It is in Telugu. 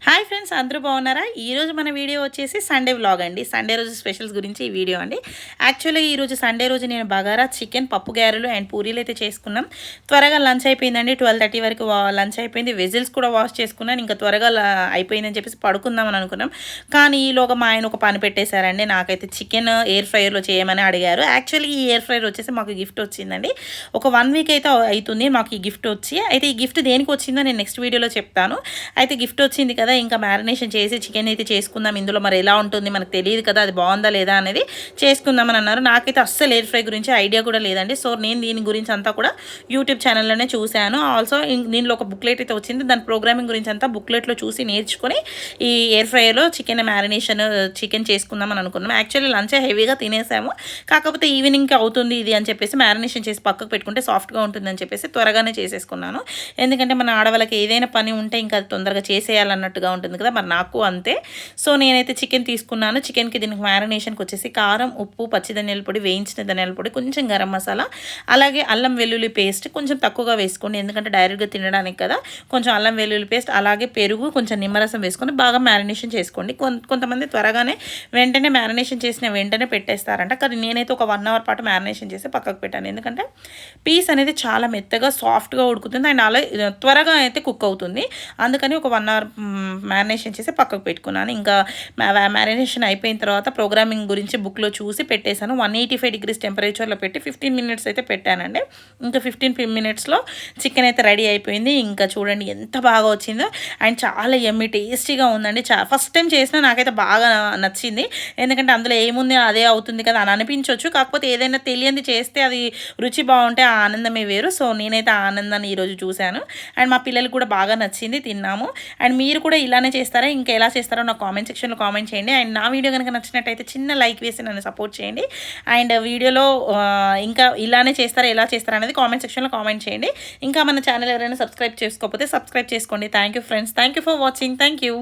హాయ్ ఫ్రెండ్స్, అందరూ బాగున్నారా? ఈరోజు మన వీడియో వచ్చేసి సండే వ్లాగ్ అండి. సండే రోజు స్పెషల్స్ గురించి ఈ వీడియో అండి. యాక్చువల్లీ ఈరోజు సండే రోజు నేను బగారా చికెన్, పప్పు గారెలు అండ్ పూరీలు అయితే చేసుకున్నాం. త్వరగా లంచ్ అయిపోయిందండి. 12:30 వరకు లంచ్ అయిపోయింది. వెజిల్స్ కూడా వాష్ చేసుకున్నాను. ఇంకా త్వరగా అయిపోయిందని చెప్పేసి పడుకుందామని అనుకున్నాం. కానీ ఈలోగా మా ఆయన ఒక పని పెట్టేశారండి. నాకైతే చికెన్ ఎయిర్ ఫ్రైయర్లో చేయమని అడిగారు. యాక్చువల్లీ ఈ ఎయిర్ ఫ్రైయర్ వచ్చేసి మాకు గిఫ్ట్ వచ్చిందండి. ఒక 1 వీక్ అయితే అవుతుంది మాకు ఈ గిఫ్ట్ వచ్చి. అయితే ఈ గిఫ్ట్ దేనికి వచ్చిందో నేను నెక్స్ట్ వీడియోలో చెప్తాను. అయితే గిఫ్ట్ వచ్చింది కదా, ఇంకా మ్యారినేషన్ చేసి చికెన్ అయితే చేసుకుందాం. ఇందులో మరి ఎలా ఉంటుంది మనకు తెలియదు కదా, అది బాగుందా లేదా అనేది చేసుకుందామని అన్నారు. నాకైతే అస్సలు ఎయిర్ ఫ్రై గురించి ఐడియా కూడా లేదండి. సో నేను దీని గురించి అంతా కూడా యూట్యూబ్ ఛానల్లోనే చూశాను. ఆల్సో దీనిలో ఒక బుక్లెట్ అయితే వచ్చింది. దాని ప్రోగ్రామింగ్ గురించి అంతా బుక్లెట్లో చూసి నేర్చుకొని ఈ ఎయిర్ ఫ్రైలో చికెన్ మ్యారినేషన్ చికెన్ చేసుకుందామని అనుకున్నాం. యాక్చువల్లీ లంచ్ హెవీగా తినేసాము. కాకపోతే ఈవినింగ్కి అవుతుంది ఇది అని చెప్పేసి మ్యారినేషన్ చేసి పక్కకు పెట్టుకుంటే సాఫ్ట్గా ఉంటుందని చెప్పేసి త్వరగానే చేసేసుకున్నాను. ఎందుకంటే మన ఆడవాళ్ళకి ఏదైనా పని ఉంటే ఇంకా అది తొందరగా చేసేయాలన్నట్టుగా ఉంటుంది కదా, మరి నాకు అంతే. సో నేనైతే చికెన్ తీసుకున్నాను. చికెన్కి దీనికి మ్యారినేషన్కి వచ్చేసి కారం, ఉప్పు, పచ్చి ధనియాల పొడి, వేయించిన ధనియాల పొడి, కొంచెం గరం మసాలా, అలాగే అల్లం వెల్లుల్లి పేస్ట్ కొంచెం తక్కువగా వేసుకోండి, ఎందుకంటే డైరెక్ట్గా తినడానికి కదా. కొంచెం అల్లం వెల్లుల్లి పేస్ట్, అలాగే పెరుగు, కొంచెం నిమ్మరసం వేసుకొని బాగా మ్యారినేషన్ చేసుకోండి. కొంతమంది త్వరగానే వెంటనే మ్యారినేషన్ చేసిన వెంటనే పెట్టేస్తారంట. కానీ నేనైతే ఒక 1 అవర్ పాటు మ్యారినేషన్ చేసి పక్కకు పెట్టాను. ఎందుకంటే పీస్ అనేది చాలా మెత్తగా సాఫ్ట్గా ఉడుకుతుంది అండ్ అలా త్వరగా అయితే కుక్ అవుతుంది. అందుకని ఒక 1 అవర్ మ్యారినేషన్ చేసి పక్కకు పెట్టుకున్నాను. ఇంకా మ్యారినేషన్ అయిపోయిన తర్వాత ప్రోగ్రామింగ్ గురించి బుక్లో చూసి పెట్టేశాను. 185 degrees టెంపరేచర్లో పెట్టి 15 minutes అయితే పెట్టానండి. ఇంకా 15 minutesలో చికెన్ అయితే రెడీ అయిపోయింది. ఇంకా చూడండి ఎంత బాగా వచ్చిందో అండ్ చాలా యమ్మీ టేస్టీగా ఉందండి. ఫస్ట్ టైం చేసినా నాకైతే బాగా నచ్చింది. ఎందుకంటే అందులో ఏముంది అదే అవుతుంది కదా అని అనిపించవచ్చు. కాకపోతే ఏదైనా తెలియంది చేస్తే అది రుచి బాగుంటే ఆ ఆనందమే వేరు. సో నేనైతే ఆ ఆనందాన్ని ఈరోజు చూశాను అండ్ మా పిల్లలకు కూడా బాగా నచ్చింది, తిన్నాము. అండ్ మీరు కూడా ఇలానే చేస్తారా, ఇంకా ఎలా చేస్తారో నాకు కామెంట్ సెక్షన్లో కామెంట్ చేయండి. అండ్ నా వీడియో కనుక నచ్చినట్టయితే చిన్న లైక్ వేసి నన్ను సపోర్ట్ చేయండి. అండ్ వీడియోలో ఇంకా ఇలానే చేస్తారా, ఎలా చేస్తారా అనేది కామెంట్ సెక్షన్లో కామెంట్ చేయండి. ఇంకా మన ఛానల్ ఎవరైనా సబ్స్క్రైబ్ చేసుకోకపోతే సబ్స్క్రైబ్ చేసుకోండి. Thank you friends, thank you for watching. Thank you.